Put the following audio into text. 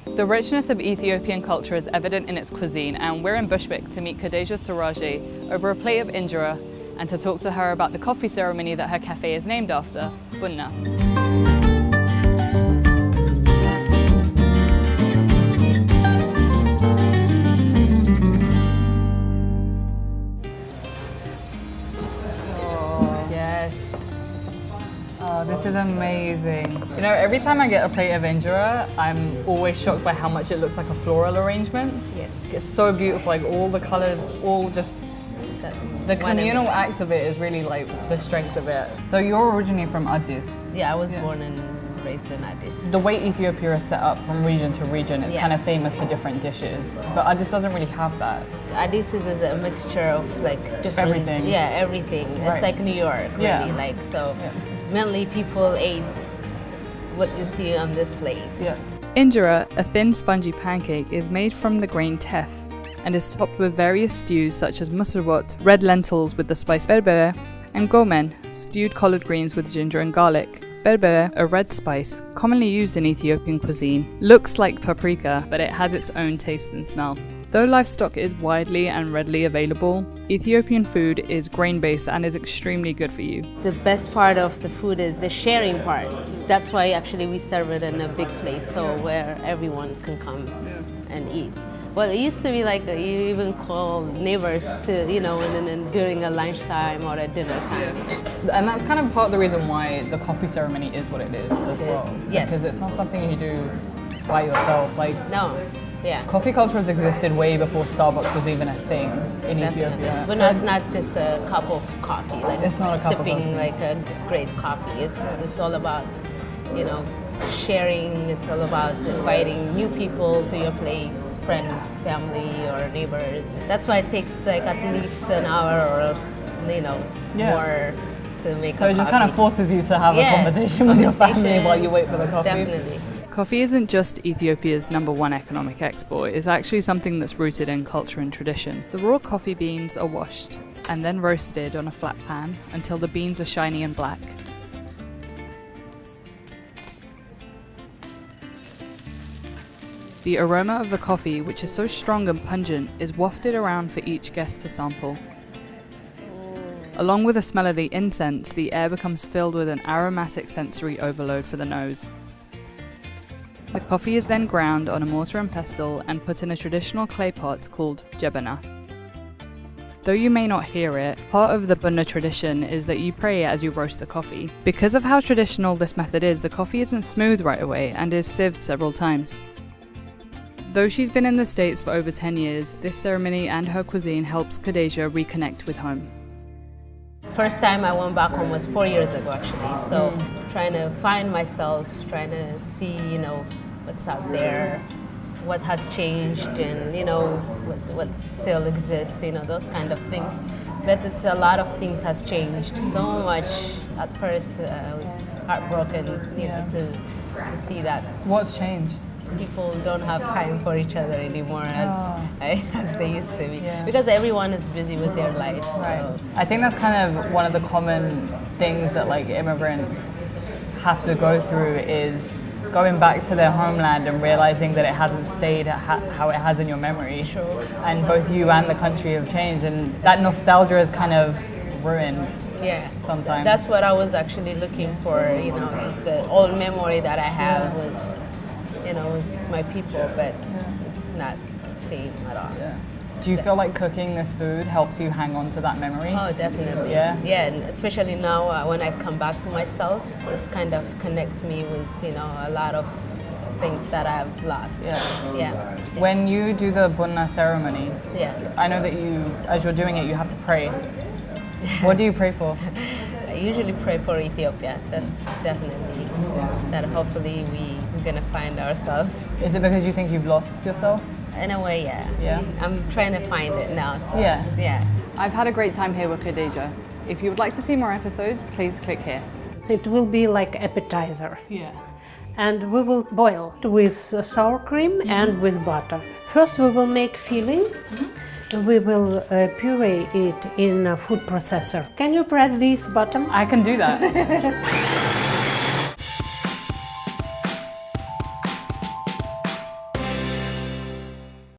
The richness of Ethiopian culture is evident in its cuisine, and we're in Bushwick to meet Khadija Saraje over a plate of injera and to talk to her about the coffee ceremony that her cafe is named after, Bunna. This is amazing. You know, every time I get a plate of injera, I'm always shocked by how much it looks like a floral arrangement. Yes. It's so beautiful, like all the colors, all just... The communal act of it is really like the strength of it. So you're originally from Addis. Yeah, I was born and raised in Addis. The way Ethiopia is set up from region to region, it's kind of famous for different dishes. But Addis doesn't really have that. Addis is a mixture of like different... Everything. Yeah, everything. Right. It's like New York, really. Like, so mainly people ate what you see on this plate. Yeah. Injera, a thin spongy pancake, is made from the grain teff and is topped with various stews such as musarwot, red lentils with the spice berbere, and gomen, stewed collard greens with ginger and garlic. Berbere, a red spice commonly used in Ethiopian cuisine, looks like paprika, but it has its own taste and smell. Though livestock is widely and readily available, Ethiopian food is grain-based and is extremely good for you. The best part of the food is the sharing part. That's why actually we serve it in a big plate, so where everyone can come and eat. Well, it used to be like you even call neighbors to, you know, and during a lunchtime or a dinner time. And that's kind of part of the reason why the coffee ceremony is what it is as well. Yes. Because it's not something you do by yourself. Like, no. Yeah. Coffee culture has existed way before Starbucks was even a thing in Ethiopia. But no, it's not just a cup of coffee. Like it's not a cup of sipping coffee. like a great coffee. It's all about, you know, sharing. It's all about inviting new people to your place, friends, family, or neighbors. That's why it takes like at least an hour or, you know, more to make. So it just kind of forces you to have a conversation with your family while you wait for the coffee. Definitely. Coffee isn't just Ethiopia's #1 economic export, it's actually something that's rooted in culture and tradition. The raw coffee beans are washed and then roasted on a flat pan until the beans are shiny and black. The aroma of the coffee, which is so strong and pungent, is wafted around for each guest to sample. Along with the smell of the incense, the air becomes filled with an aromatic sensory overload for the nose. The coffee is then ground on a mortar and pestle and put in a traditional clay pot called jebana. Though you may not hear it, part of the Bunna tradition is that you pray as you roast the coffee. Because of how traditional this method is, the coffee isn't smooth right away and is sieved several times. Though she's been in the States for over 10 years, this ceremony and her cuisine helps Khadija reconnect with home. First time I went back home was 4 years ago actually, so trying to find myself, trying to see, you know, what's out there, what has changed, and you know what still exists, you know, those kind of things. But it's a lot of things has changed so much. At first I was heartbroken, you know, to see that. What's changed? People don't have time for each other anymore as they used to be, because everyone is busy with their lives. Right. So. I think that's kind of one of the common things that like immigrants have to go through is going back to their homeland and realizing that it hasn't stayed how it has in your memory. Sure. And both you and the country have changed, and that nostalgia is kind of ruined. Yeah, sometimes. That's what I was actually looking for. You know, the old memory that I have was, you know, with my people, but it's not the same at all. Yeah. Do you feel like cooking this food helps you hang on to that memory? Oh, definitely. Yeah? Yeah, and especially now when I come back to myself, it's kind of connects me with, you know, a lot of things that I've lost. Yeah. When you do the Bunna ceremony, I know that you, as you're doing it, you have to pray. What do you pray for? I usually pray for Ethiopia. That's definitely that hopefully we're gonna find ourselves. Is it because you think you've lost yourself? In a way, yeah. I'm trying to find it now. So, yeah. I've had a great time here with Khadija. If you would like to see more episodes, please click here. It will be like appetizer. Yeah. And we will boil with sour cream and with butter. First we will make filling. We will puree it in a food processor. Can you press this button? I can do that.